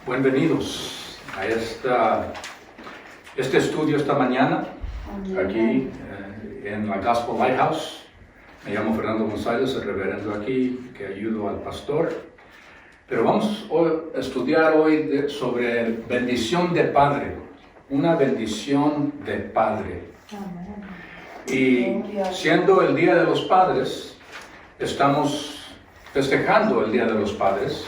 Bienvenidos a este estudio esta mañana, aquí en la Gospel Lighthouse. Me llamo Fernando González, el reverendo aquí, que ayudo al pastor. Pero vamos a estudiar hoy sobre bendición de Padre, una bendición de Padre. Y siendo el Día de los Padres, estamos festejando el Día de los Padres.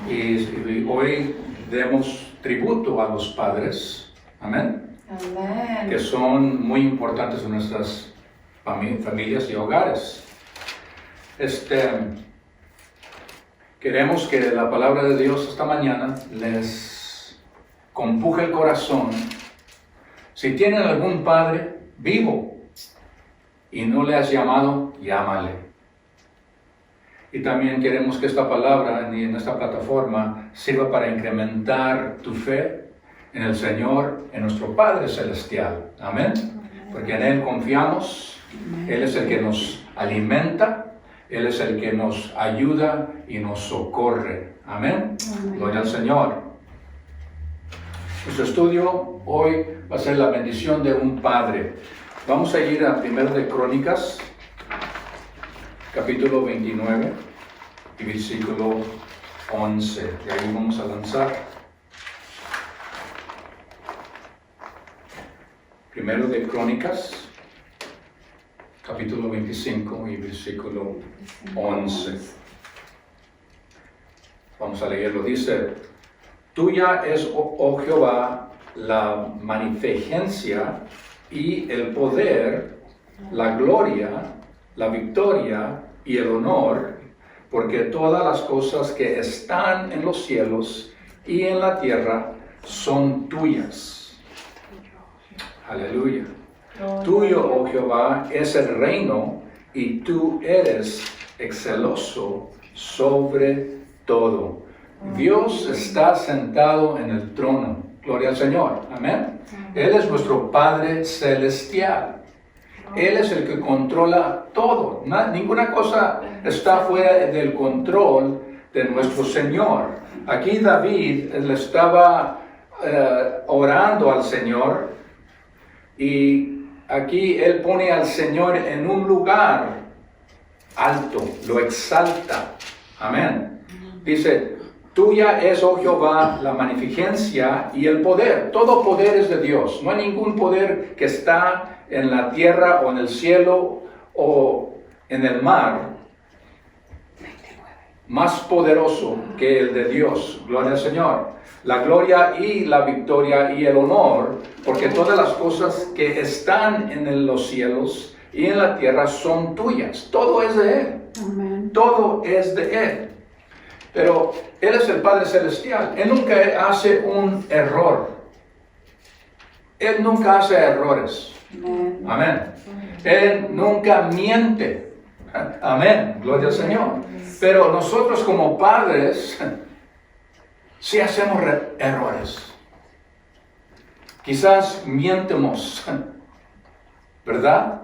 Y hoy demos tributo a los padres, amén, que son muy importantes en nuestras familias y hogares. Queremos que la palabra de Dios esta mañana les compuje el corazón. Si tienen algún padre vivo y no le has llamado, llámale. Y también queremos que esta palabra en esta plataforma sirva para incrementar tu fe en el Señor, en nuestro Padre Celestial. Amén. Porque en Él confiamos. Él es el que nos alimenta. Él es el que nos ayuda y nos socorre. Amén. Gloria al Señor. Nuestro estudio hoy va a ser la bendición de un padre. Vamos a ir a 1 de Crónicas, capítulo 29 y versículo 11. De ahí vamos a lanzar. 1 de Crónicas, capítulo 25 y versículo 11. Vamos a leerlo. Dice: Tuya es, oh Jehová, la magnificencia y el poder, la gloria, la victoria y el honor, porque todas las cosas que están en los cielos y en la tierra son tuyas. Aleluya. Tuyo, oh Jehová, es el reino, y tú eres exceloso sobre todo. Dios está sentado en el trono. Gloria al Señor. Amén. Él es nuestro Padre Celestial. Él es el que controla todo. Ninguna cosa está fuera del control de nuestro Señor. Aquí David le estaba orando al Señor, y aquí él pone al Señor en un lugar alto, lo exalta. Amén. Dice: Tuya es, oh Jehová, la magnificencia y el poder. Todo poder es de Dios. No hay ningún poder que está en la tierra o en el cielo o en el mar más poderoso que el de Dios. Gloria al Señor. La gloria y la victoria y el honor, porque todas las cosas que están en los cielos y en la tierra son tuyas. Todo es de Él. Amén. Todo es de Él. Pero Él es el Padre Celestial. Él nunca hace un error. Él nunca hace errores. Amén. Amén. Él nunca miente. Amén. Gloria al Señor. Pero nosotros como padres sí hacemos errores. Quizás mientemos, ¿verdad?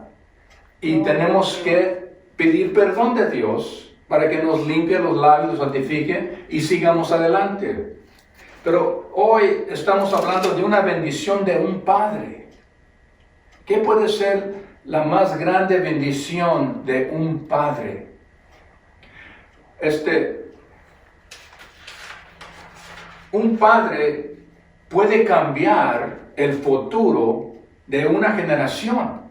Y tenemos que pedir perdón de Dios para que nos limpie los labios, los santifique y sigamos adelante. Pero hoy estamos hablando de una bendición de un padre. ¿Qué puede ser la más grande bendición de un padre? Un padre puede cambiar el futuro de una generación.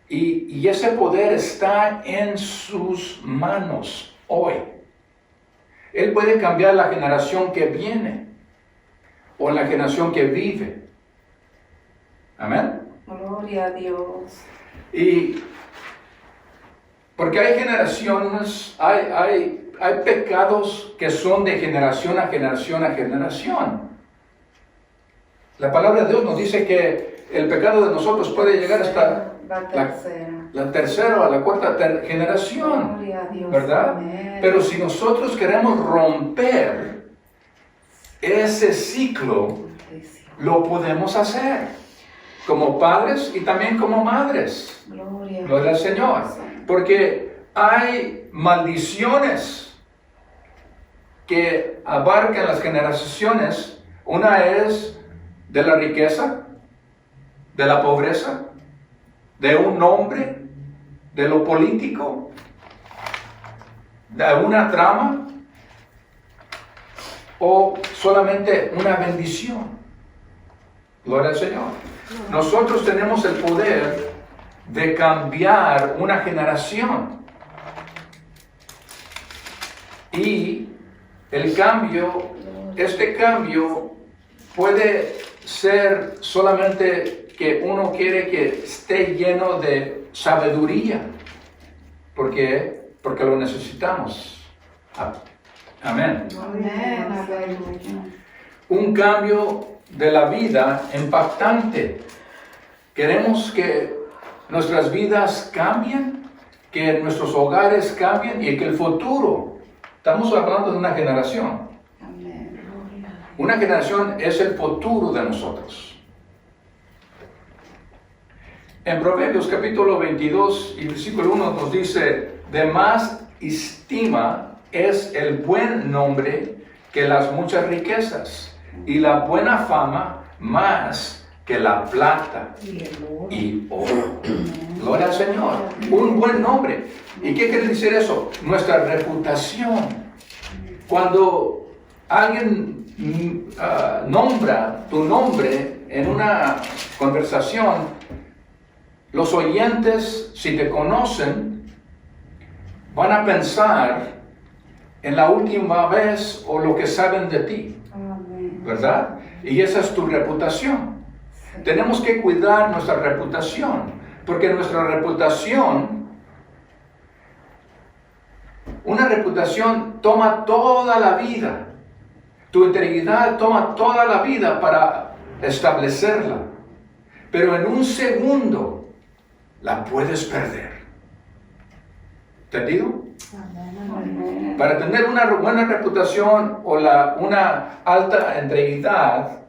Y ese poder está en sus manos hoy. Él puede cambiar la generación que viene o la generación que vive. Amén. Gloria a Dios. Y porque hay generaciones, hay pecados que son de generación a generación a generación. La palabra de Dios nos dice que el pecado de nosotros puede llegar hasta la tercera o la cuarta generación, ¿verdad? Amén. Pero si nosotros queremos romper ese ciclo, lo podemos hacer como padres y también como madres. Gloria al Señor. Porque hay maldiciones que abarcan las generaciones. Una es de la riqueza, de la pobreza, de un nombre, de lo político, de una trama, o solamente una bendición. Gloria al Señor. Nosotros tenemos el poder de cambiar una generación. Y el cambio, este cambio puede ser solamente que uno quiere que esté lleno de sabiduría. ¿Por qué? Porque lo necesitamos. Amén. Amén. Aleluya. Un cambio de la vida impactante. Queremos que nuestras vidas cambien, que nuestros hogares cambien y que el futuro. Estamos hablando de una generación. Amén. Una generación es el futuro de nosotros. En Proverbios capítulo 22 y versículo 1 nos dice, de más estima es el buen nombre que las muchas riquezas, y la buena fama más que la plata y oro. Gloria al Señor. Un buen nombre. ¿Y qué quiere decir eso? Nuestra reputación. Cuando alguien nombra tu nombre en una conversación, los oyentes, si te conocen, van a pensar en la última vez o lo que saben de ti, Amén. ¿verdad? Y esa es tu reputación. Tenemos que cuidar nuestra reputación, porque nuestra reputación, una reputación toma toda la vida. Tu integridad toma toda la vida para establecerla. Pero en un segundo la puedes perder. ¿Entendido? Amén. Para tener una buena reputación o una alta integridad,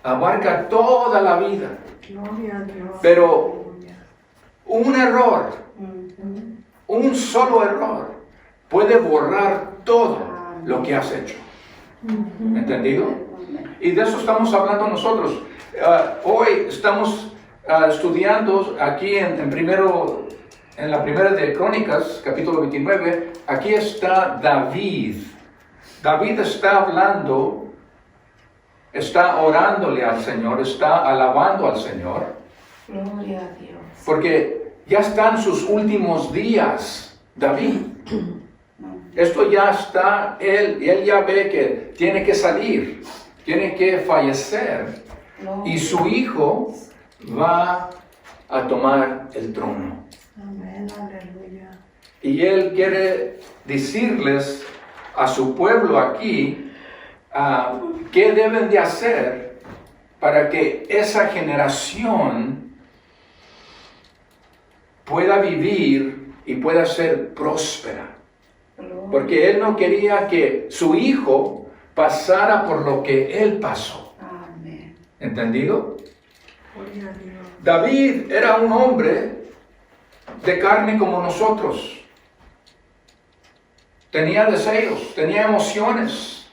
abarca toda la vida. Gloria a Dios. Pero un error, Ujú. un solo error, puede borrar todo lo que has hecho. ¿Entendido? Y de eso estamos hablando nosotros. Hoy estamos estudiando aquí en la primera de Crónicas, capítulo 29. Aquí está David. David está hablando, está orándole al Señor, está alabando al Señor, Gloria a Dios. porque ya están sus últimos días, David. Esto ya está, él ya ve que tiene que salir, tiene que fallecer, y su hijo va a tomar el trono. Amén, aleluya. Y él quiere decirles a su pueblo aquí qué deben de hacer para que esa generación pueda vivir y pueda ser próspera. Porque él no quería que su hijo pasara por lo que él pasó. Amén. ¿Entendido? Gloria a Dios. David era un hombre de carne como nosotros. Tenía deseos, tenía emociones.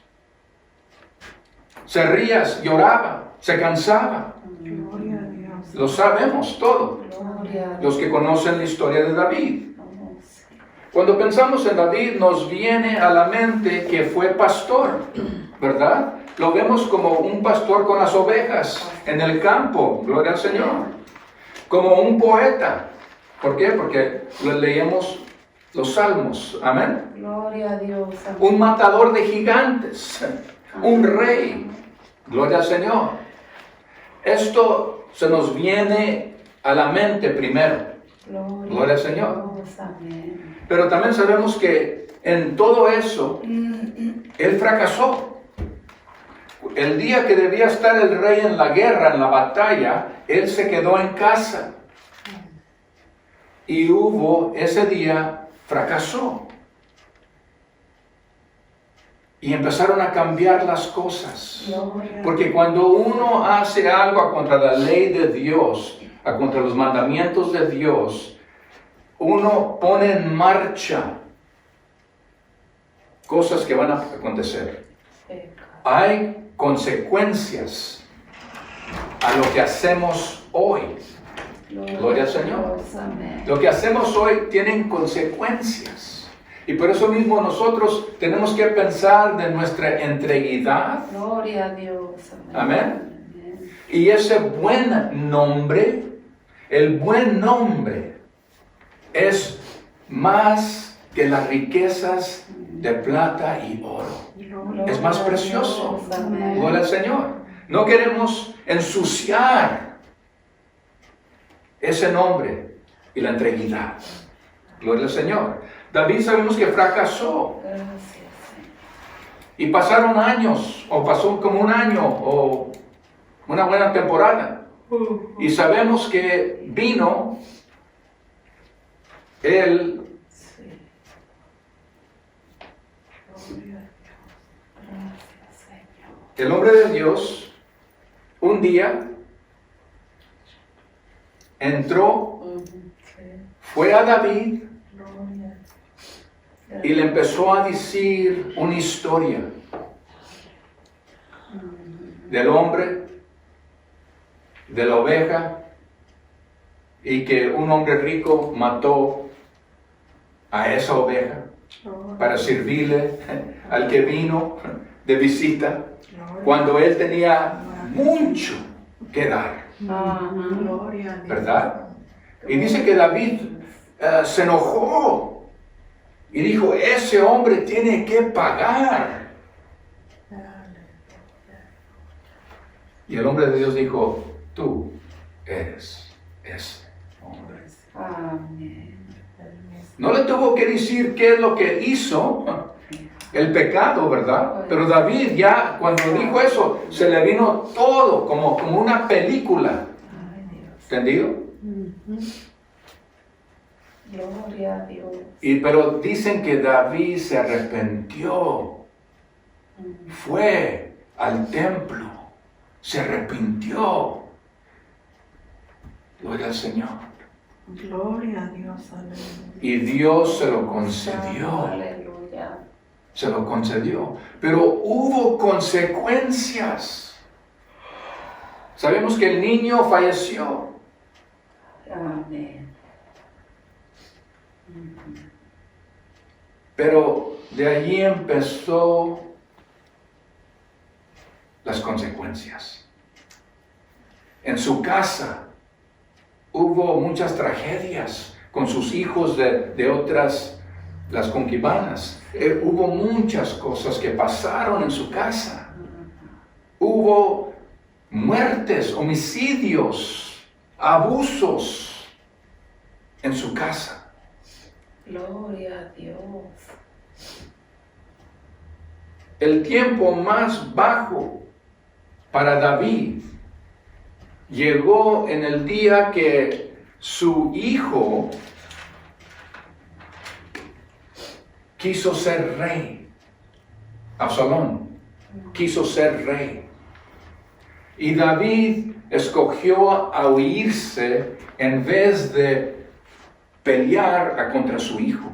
Se ría, lloraba, se cansaba. Gloria a Dios. Lo sabemos todo, Gloria a Dios. los que conocen la historia de David. Cuando pensamos en David, nos viene a la mente que fue pastor, ¿verdad? Lo vemos como un pastor con las ovejas en el campo, gloria al Señor. Como un poeta. ¿Por qué? Porque leemos los salmos, amén. Gloria a Dios. Un matador de gigantes, un rey, gloria al Señor. Esto se nos viene a la mente primero, gloria al Señor. Amén. Pero también sabemos que en todo eso, él fracasó. El día que debía estar el rey en la guerra, en la batalla, él se quedó en casa. Y ese día, fracasó. Y empezaron a cambiar las cosas. Porque cuando uno hace algo contra la ley de Dios, contra los mandamientos de Dios, uno pone en marcha cosas que van a acontecer. Pecado. Hay consecuencias a lo que hacemos hoy. Gloria al Señor. Dios, amén. Lo que hacemos hoy tienen consecuencias. Y por eso mismo nosotros tenemos que pensar de nuestra integridad. Gloria a Dios, amén. Amén. Amén. Y ese buen nombre, el buen nombre, es más que las riquezas de plata y oro. Gloria Es más Gloria a precioso. Dios, amén. Gloria al Señor. No queremos ensuciar ese nombre y la integridad. Gloria al Señor. David sabemos que fracasó. Gracias, Señor. Y pasaron años, o pasó como un año, o una buena temporada. Y sabemos que vino el Sí. Gloria a Dios. Gracias, Señor. hombre de Dios, un día, entró, Sí. fue a David Gloria. y le empezó a decir una historia del hombre, de la oveja, y que un hombre rico mató a esa oveja para servirle al que vino de visita cuando él tenía mucho que dar, Ajá. Gloria a Dios. ¿verdad? Y dice que David se enojó y dijo, ese hombre tiene que pagar. Y el hombre de Dios dijo, tú eres ese hombre. Amén. No le tuvo que decir qué es lo que hizo, el pecado, ¿verdad? Pero David ya, cuando dijo eso, se le vino todo como una película. Ay, Dios. ¿Entendido? Gloria a Dios. Pero dicen que David se arrepintió. Fue al templo. Se arrepintió. Gloria al Señor. Gloria a Dios, aleluya. Y Dios se lo concedió. Aleluya. Se lo concedió. Pero hubo consecuencias. Sabemos que el niño falleció. Amén. Pero de allí empezó las consecuencias. En su casa hubo muchas tragedias con sus hijos de otras, las concubinas. Hubo muchas cosas que pasaron en su casa. Hubo muertes, homicidios, abusos en su casa. Gloria a Dios. El tiempo más bajo para David llegó en el día que su hijo quiso ser rey. Absalón quiso ser rey. Y David escogió a huirse en vez de pelear contra su hijo,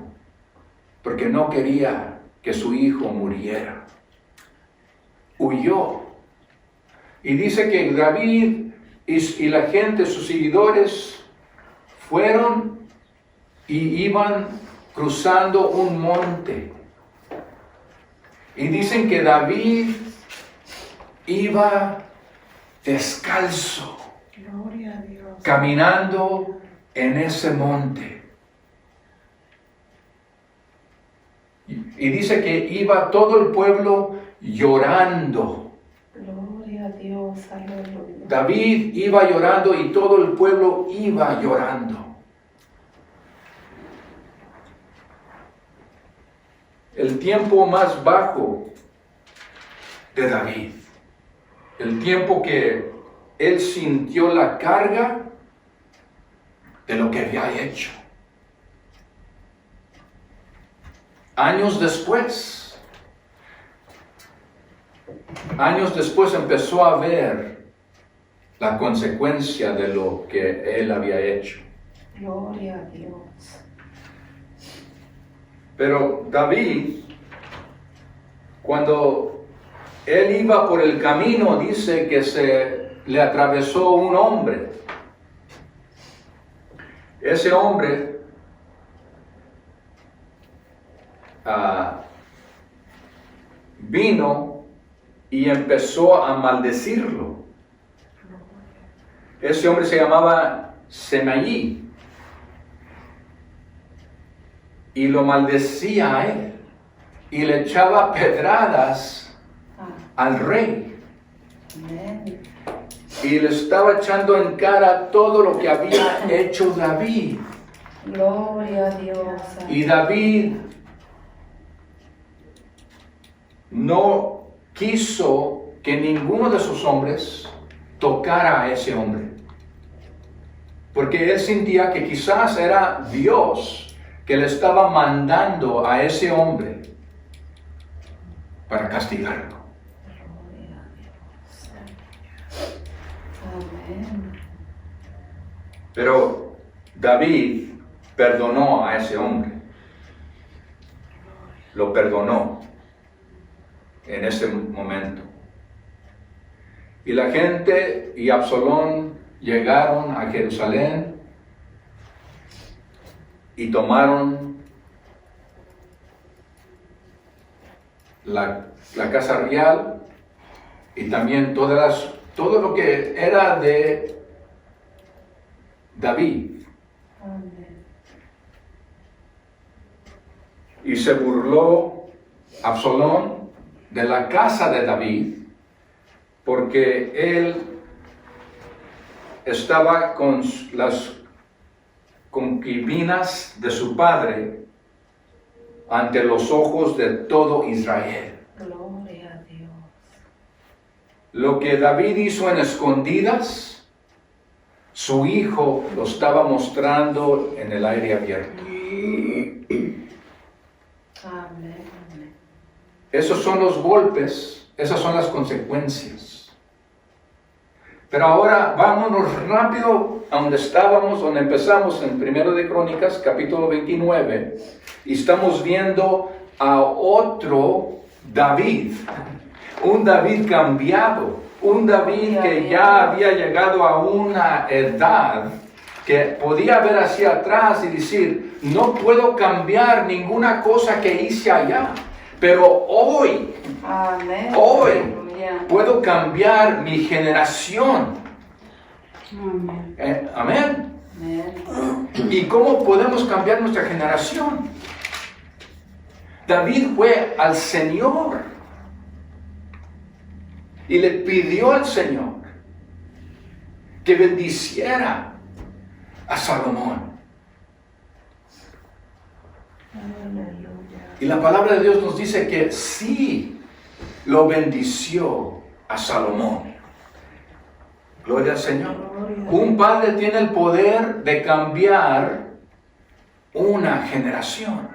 porque no quería que su hijo muriera. Huyó. Y dice que David y la gente, sus seguidores, fueron y iban cruzando un monte. Y dicen que David iba descalzo, Gloria a Dios. caminando en ese monte. Y dice que iba todo el pueblo llorando. Gloria a Dios. Aleluya. David iba llorando y todo el pueblo iba llorando. El tiempo más bajo de David. El tiempo que él sintió la carga de lo que había hecho. Años después empezó a ver la consecuencia de lo que él había hecho. Gloria a Dios. Pero David cuando él iba por el camino, dice que se le atravesó un hombre. Ese hombre vino y empezó a maldecirlo. Ese hombre se llamaba Semaí y lo maldecía a él y le echaba pedradas al rey. Amén. Y le estaba echando en cara todo lo que había hecho David. Gloria a Dios. Y David no quiso que ninguno de sus hombres tocara a ese hombre. Porque él sentía que quizás era Dios que le estaba mandando a ese hombre para castigarlo. Gloria a Dios. Amén. Pero David perdonó a ese hombre. Lo perdonó en ese momento. Y la gente y Absalón llegaron a Jerusalén y tomaron la casa real y también todo lo que era de David. Amén. Y se burló Absalón de la casa de David, porque él estaba con las concubinas de su padre ante los ojos de todo Israel. Gloria a Dios. Lo que David hizo en escondidas, su hijo lo estaba mostrando en el aire abierto. Amén. Esos son los golpes, esas son las consecuencias. Pero ahora vámonos rápido a donde estábamos, donde empezamos en 1 de Crónicas, capítulo 29, y estamos viendo a otro David, un David cambiado, un David que ya había llegado a una edad que podía ver hacia atrás y decir, no puedo cambiar ninguna cosa que hice allá, pero hoy Amén. Hoy puedo cambiar mi generación. Amén. Amén. Amén. ¿Y cómo podemos cambiar nuestra generación? David fue al Señor y le pidió al Señor que bendiciera a Salomón. Aleluya. Y la palabra de Dios nos dice que sí lo bendició a Salomón. Gloria al Señor. Un padre tiene el poder de cambiar una generación.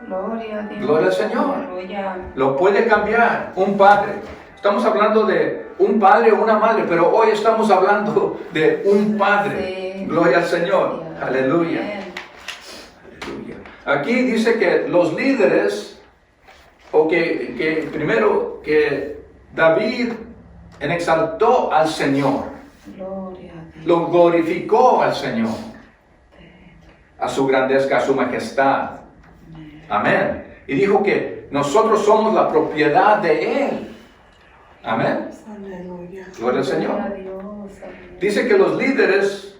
Gloria a Dios. Gloria al Señor. Aleluya. Lo puede cambiar un padre. Estamos hablando de un padre o una madre, pero hoy estamos hablando de un padre. Sí. Gloria al Señor. Aleluya. Amén. Aleluya. Aquí dice que los líderes, o que primero que David exaltó al Señor, Gloria a Dios. lo glorificó al Señor, a su grandeza, a su majestad. Amén. Y dijo que nosotros somos la propiedad de Él. Amén. Aleluya. Gloria al Señor. Gloria a Dios. Amén. Dice que los líderes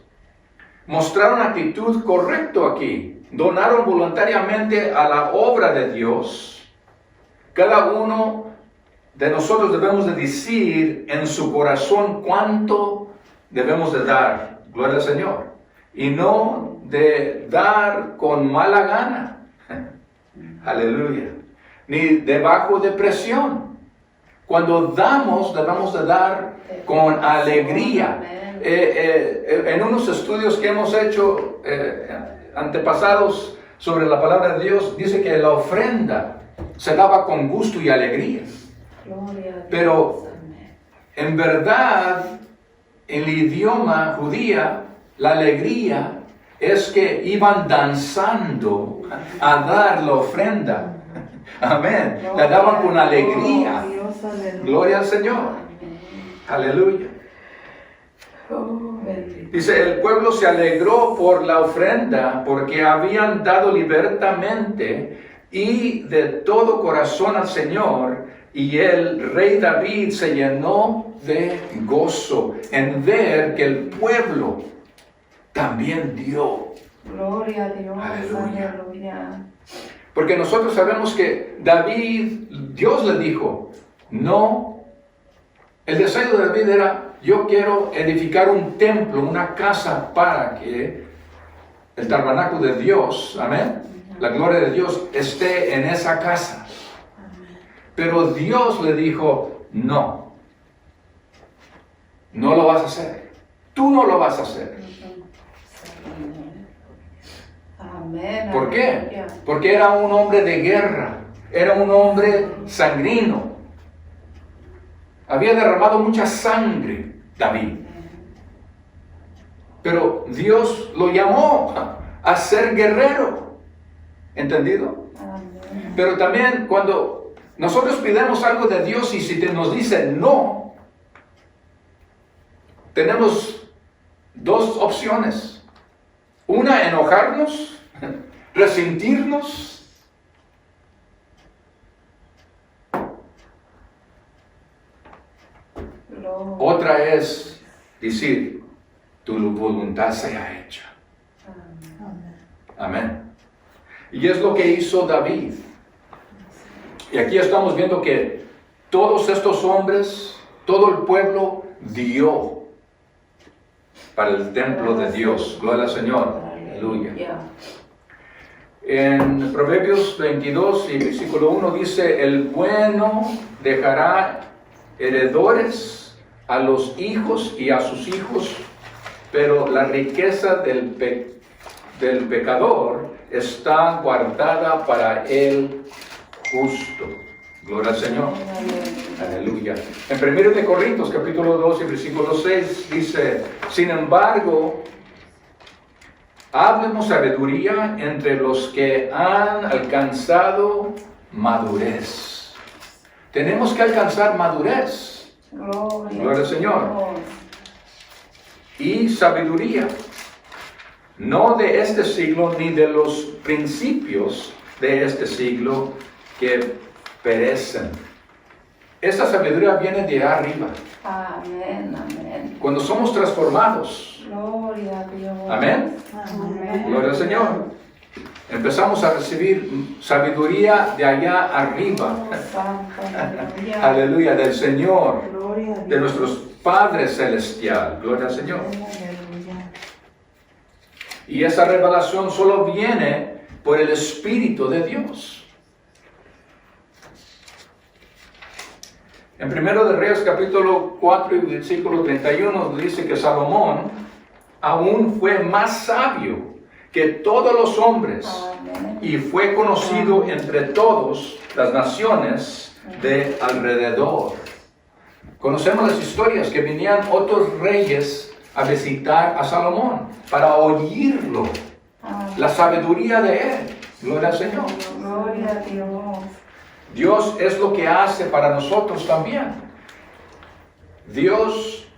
mostraron actitud correcta aquí. Donaron voluntariamente a la obra de Dios. Cada uno de nosotros debemos de decir en su corazón cuánto debemos de dar. Gloria al Señor. Y no de dar con mala gana. Aleluya. Ni debajo de presión. Cuando damos, debemos de dar con alegría. En unos estudios que hemos hecho antepasados sobre la palabra de Dios, dice que la ofrenda se daba con gusto y alegría. Gloria a Dios. Pero Amén. en verdad, en el idioma judía, la alegría es que iban danzando a dar la ofrenda. Amén. La daban con alegría. Oh, Dios, aleluya. Gloria al Señor. Amén. Aleluya. Oh, bendito. Dice, el pueblo se alegró por la ofrenda porque habían dado libertamente y de todo corazón al Señor, y el rey David se llenó de gozo en ver que el pueblo también dio. Gloria a Dios. Aleluya. Aleluya. Porque nosotros sabemos que David, Dios le dijo, no, el deseo de David era, yo quiero edificar un templo, una casa para que el tabernáculo de Dios, amén, la gloria de Dios esté en esa casa. Pero Dios le dijo, no, no lo vas a hacer, tú no lo vas a hacer. Amén. ¿Por qué? Aleluya. Porque era un hombre de guerra, era un hombre sanguíneo. Había derramado mucha sangre David. Pero Dios lo llamó a ser guerrero. ¿Entendido? Amén. Pero también cuando nosotros pidamos algo de Dios y si nos dice no, tenemos dos opciones. Una, enojarnos, resentirnos. Gloria. Otra es decir, tu voluntad sea hecha. Amén. Amén. Y es lo que hizo David. Y aquí estamos viendo que todos estos hombres, todo el pueblo dio para el templo de Dios. Gloria al Señor. Aleluya. En Proverbios 22 y versículo 1 dice, el bueno dejará heredores a los hijos y a sus hijos, pero la riqueza del pecador está guardada para el justo. Gloria al Señor. Aleluya. En 1 de Corintios capítulo 2 y versículo 6 dice, sin embargo, hablemos sabiduría entre los que han alcanzado madurez. Tenemos que alcanzar madurez. Gloria al Señor. Y sabiduría. No de este siglo ni de los principios de este siglo que perecen. Esta sabiduría viene de arriba. Amén, amén. Cuando somos transformados. Gloria a Dios. Amén. Amén. Gloria al Señor. Empezamos a recibir sabiduría de allá arriba. Oh, santo, aleluya. Aleluya, del Señor, Gloria a de Dios. nuestros Padre Celestial. Gloria al Señor. Aleluya. Y esa revelación solo viene por el Espíritu de Dios. En 1 de Reyes capítulo 4 y versículo 31 dice que Salomón aún fue más sabio que todos los hombres Amén. y fue conocido entre todas las naciones de alrededor. Conocemos las historias que venían otros reyes a visitar a Salomón para oírlo, Amén. la sabiduría de él. Gloria al Señor. Gloria a Dios. Dios es lo que hace para nosotros también. Dios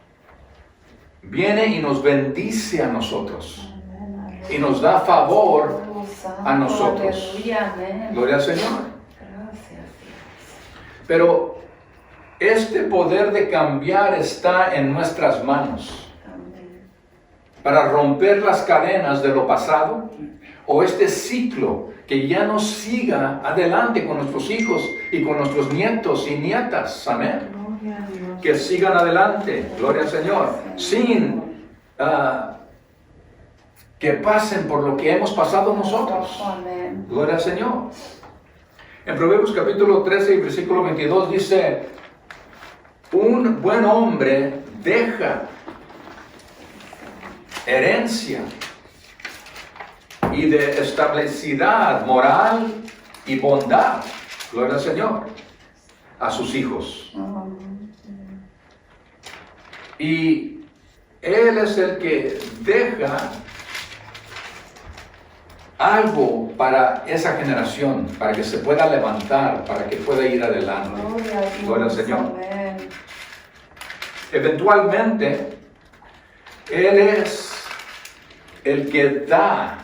viene y nos bendice a nosotros y nos da favor Oh, santo, a nosotros. Aleluya, amén. Gloria al Señor. Gracias, Dios. Pero este poder de cambiar está en nuestras manos Amén. para romper las cadenas de lo pasado o este ciclo que ya no siga adelante con nuestros hijos y con nuestros nietos y nietas. Amén. Gloria a Dios. Que sigan adelante, gloria al Señor, sin que pasen por lo que hemos pasado nosotros. Amén. Gloria al Señor. En Proverbios capítulo 13 y versículo 22 dice, un buen hombre deja herencia y de estabilidad moral y bondad, gloria al Señor, a sus hijos. Amén. Y Él es el que deja algo para esa generación, para que se pueda levantar, para que pueda ir adelante. Gloria a Dios. Gloria al Señor. Amén. Eventualmente, Él es el que da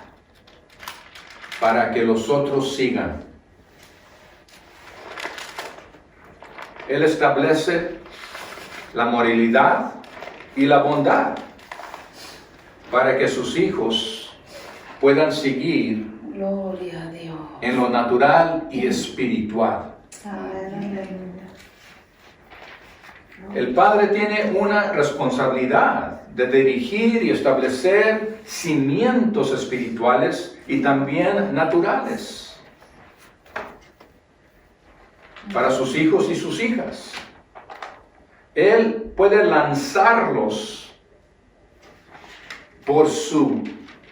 para que los otros sigan. Él establece la moralidad y la bondad para que sus hijos puedan seguir Gloria a Dios. en lo natural y espiritual. Amén. El padre tiene una responsabilidad de dirigir y establecer cimientos espirituales y también naturales para sus hijos y sus hijas. Él puede lanzarlos por su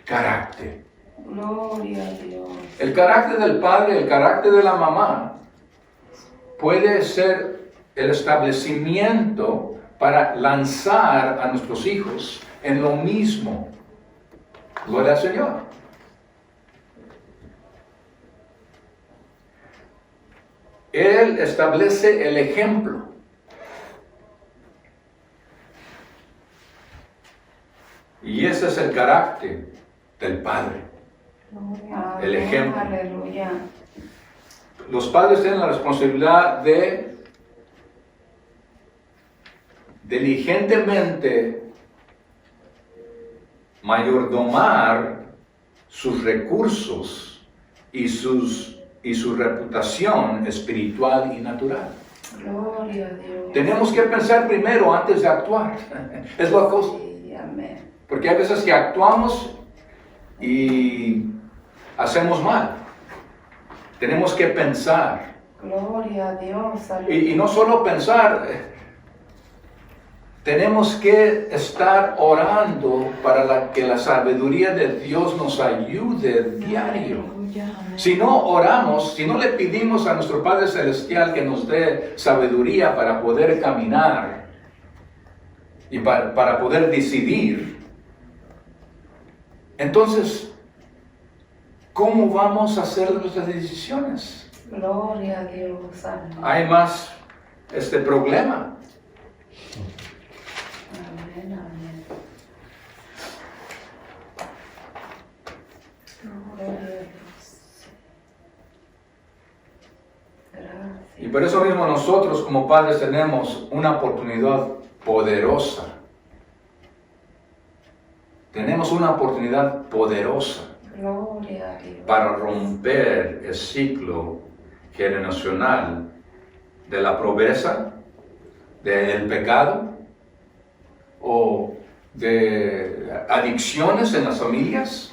carácter. Gloria a Dios. El carácter del padre, el carácter de la mamá, puede ser el establecimiento para lanzar a nuestros hijos en lo mismo. Gloria al Señor. Él establece el ejemplo. Y ese es el carácter del Padre. Gloria. El ejemplo. Aleluya. Los padres tienen la responsabilidad de diligentemente mayordomar sus recursos y su reputación espiritual y natural. Gloria a Dios. Tenemos que pensar primero antes de actuar. Es la cosa. Sí, amén. Porque hay veces que actuamos y hacemos mal. Tenemos que pensar. Gloria a Dios. Y no solo pensar, tenemos que estar orando para que la sabiduría de Dios nos ayude diario. Aleluya, amén. Si no oramos, si no le pedimos a nuestro Padre Celestial que nos dé sabiduría para poder caminar y para poder decidir, entonces, ¿cómo vamos a hacer nuestras decisiones? Gloria a Dios. Amén. Hay más problema. Amén, amén. Gloria a Dios. Gracias. Y por eso mismo nosotros como padres tenemos una oportunidad poderosa. Tenemos una oportunidad poderosa Gloria a Dios. para romper el ciclo generacional de la pobreza, del pecado o de adicciones en las familias.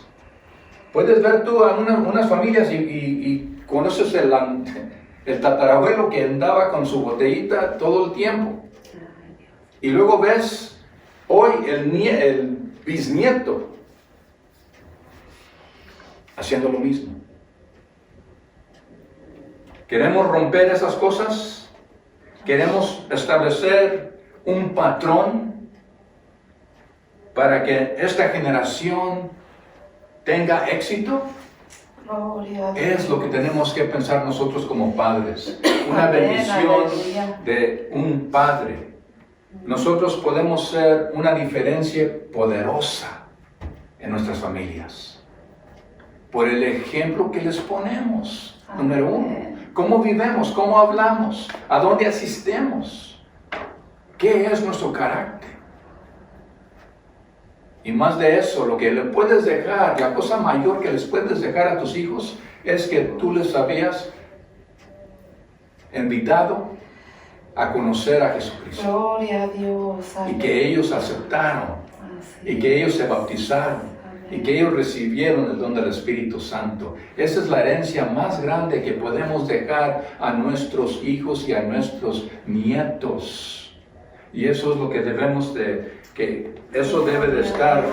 Puedes ver tú a unas familias y conoces el tatarabuelo que andaba con su botellita todo el tiempo. Ay, Dios. Y luego ves hoy el bisnieto haciendo lo mismo. Queremos romper esas cosas. Queremos establecer un patrón para que esta generación tenga éxito. Gloria a Dios. Es lo que tenemos que pensar nosotros como padres. Una Amén, bendición aleluya. de un padre. Nosotros podemos ser una diferencia poderosa en nuestras familias. Por el ejemplo que les ponemos. Número uno. Amén. ¿Cómo vivimos? ¿Cómo hablamos? ¿A dónde asistimos? ¿Qué es nuestro carácter? Y más de eso, lo que le puedes dejar, la cosa mayor que les puedes dejar a tus hijos es que tú les habías invitado a conocer a Jesucristo. Gloria a Dios. Y Amén. que ellos aceptaron, Así y que ellos se bautizaron, y que ellos recibieron el don del Espíritu Santo. Esa es la herencia más grande que podemos dejar a nuestros hijos y a nuestros nietos. Y eso es lo que debemos eso debe de estar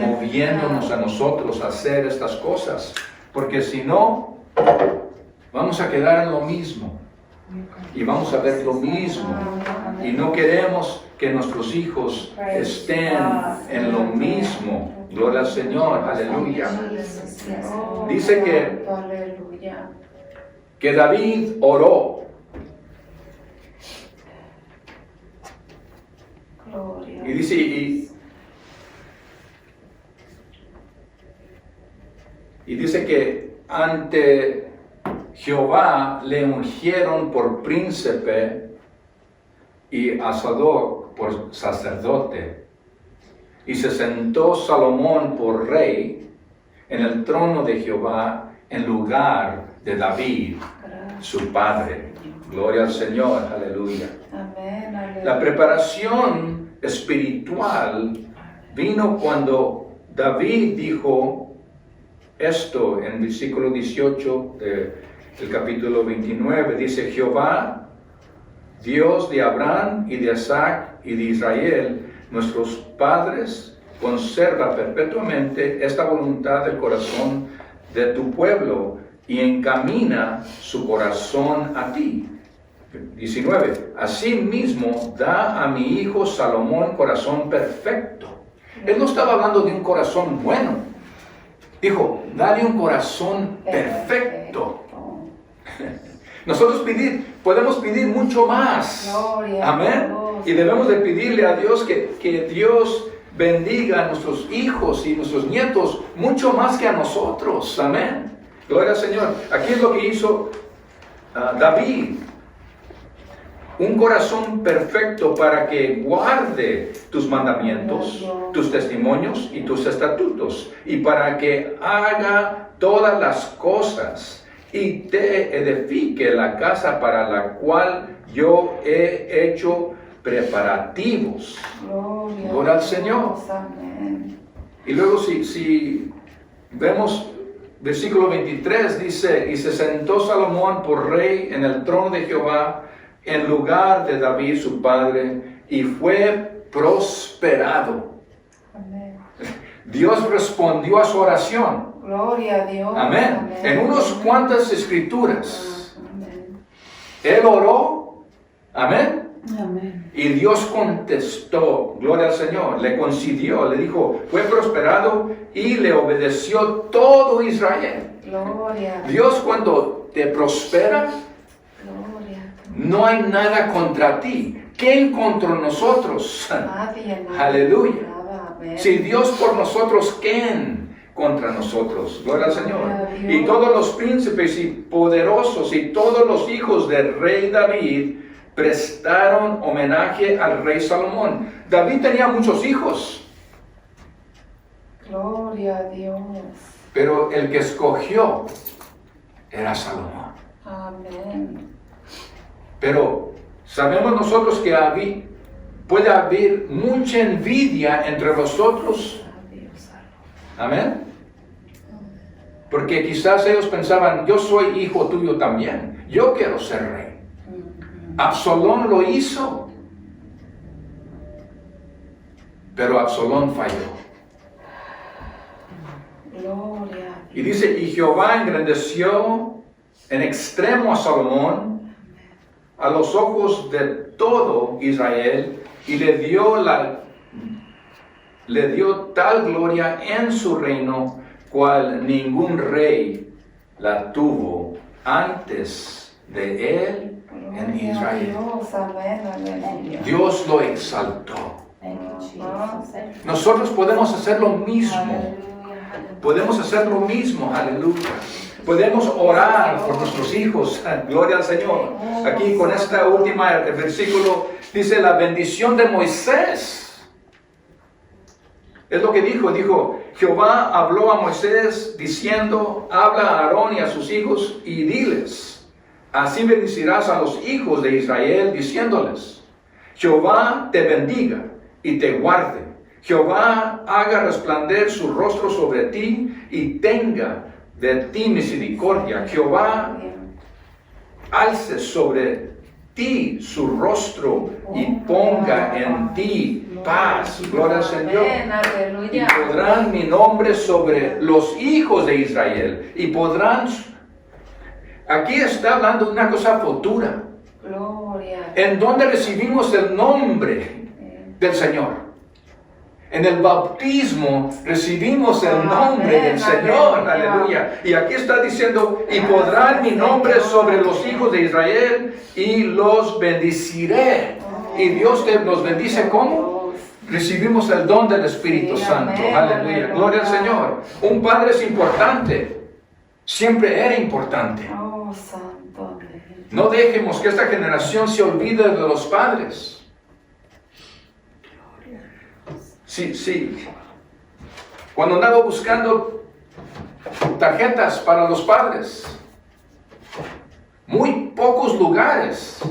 moviéndonos a nosotros a hacer estas cosas. Porque si no, vamos a quedar en lo mismo. Y vamos a ver lo mismo. Y no queremos que nuestros hijos estén en lo mismo. Gloria al Señor, aleluya. Dice que David oró. Y dice, y dice que ante Jehová le ungieron por príncipe y a Sadoc por sacerdote. Y se sentó Salomón por rey en el trono de Jehová en lugar de David, su padre. Gloria al Señor, aleluya. Amén, aleluya. La preparación espiritual vino cuando David dijo esto en versículo 18 del capítulo 29. Dice: Jehová, Dios de Abraham y de Isaac y de Israel, nuestros padres, conserva perpetuamente esta voluntad del corazón de tu pueblo y encamina su corazón a ti. 19. Asimismo, da a mi hijo Salomón corazón perfecto. Él no estaba hablando de un corazón bueno. Dijo, dale un corazón perfecto. Nosotros podemos pedir mucho más. Amén. Y debemos de pedirle a Dios que Dios bendiga a nuestros hijos y nuestros nietos mucho más que a nosotros. Amén. Gloria al Señor. Aquí es lo que hizo David. Un corazón perfecto para que guarde tus mandamientos, tus testimonios y tus estatutos, y para que haga todas las cosas y te edifique la casa para la cual yo he hecho preparativos. Gloria al Señor. Y luego si vemos versículo 23, dice: y se sentó Salomón por rey en el trono de Jehová en lugar de David su padre, y fue prosperado. Amén. Dios respondió a su oración. Gloria a Dios. Amén. Amén. En unas cuantas escrituras. Amén. Él oró. Amén. Amén. Y Dios contestó. Gloria al Señor. Le concedió. Le dijo, fue prosperado y le obedeció todo Israel. Gloria. Dios, cuando te prospera, Gloria. no hay nada contra ti. ¿Quién contra nosotros? Nadie. Aleluya. Nada. Amén. Si Dios por nosotros, ¿quién contra nosotros? Gloria al Señor. Gloria a Dios. Y todos los príncipes y poderosos y todos los hijos del rey David prestaron homenaje al rey Salomón. David tenía muchos hijos, Gloria a Dios. pero el que escogió era Salomón. Amén. Pero sabemos nosotros que puede haber mucha envidia entre vosotros. Amén. Porque quizás ellos pensaban, yo soy hijo tuyo también, yo quiero ser rey. Absalón lo hizo, pero Absalón falló. Gloria. Y dice, y Jehová engrandeció en extremo a Salomón a los ojos de todo Israel, y le dio tal gloria en su reino, cual ningún rey la tuvo antes de él en Israel. Dios. Amén. Aleluya. Dios lo exaltó. Nosotros podemos hacer lo mismo. Podemos hacer lo mismo, aleluya. Podemos orar por nuestros hijos, gloria al Señor. Aquí con esta última versículo dice la bendición de Moisés. Es lo que dijo, Jehová habló a Moisés diciendo, habla a Aarón y a sus hijos y diles, así bendecirás a los hijos de Israel diciéndoles, Jehová te bendiga y te guarde. Jehová haga resplandecer su rostro sobre ti y tenga de ti misericordia. Jehová alce sobre ti su rostro y ponga en ti paz. Gloria al Señor. Amén, aleluya. Y podrán mi nombre sobre los hijos de Israel. Y podrán... Aquí está hablando de una cosa futura. Gloria. ¿En dónde recibimos el nombre del Señor? En el bautismo recibimos el nombre Amén, del Señor, aleluya. aleluya. Y aquí está diciendo, y podrán mi nombre sobre los hijos de Israel y los bendeciré. Y Dios nos bendice ¿cómo? Recibimos el don del Espíritu Sí, Santo, amén, aleluya. aleluya. Gloria al Señor. Un padre es importante, siempre era importante. Oh, santo. Amén. No dejemos que esta generación se olvide de los padres. Sí. Cuando andaba buscando tarjetas para los padres, muy pocos lugares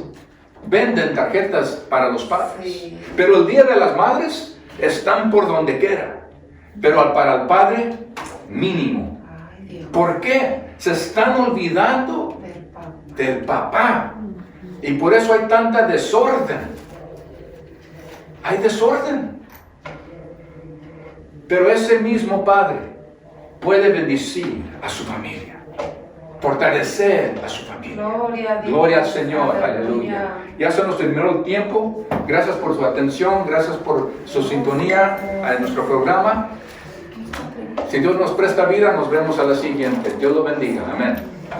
venden tarjetas para los padres. Sí. Pero el Día de las Madres están por donde quiera. Pero para el padre, mínimo. Ay, Dios. ¿Por qué? Se están olvidando Del Papa. del papá. Y por eso hay tanta desorden. Hay desorden. Pero ese mismo padre puede bendecir a su familia, fortalecer a su familia. Gloria a Dios. Gloria al Señor, aleluya. Ya se nos terminó el tiempo. Gracias por su atención, gracias por su sintonía en nuestro programa. Si Dios nos presta vida, nos vemos a la siguiente. Dios lo bendiga. Amén.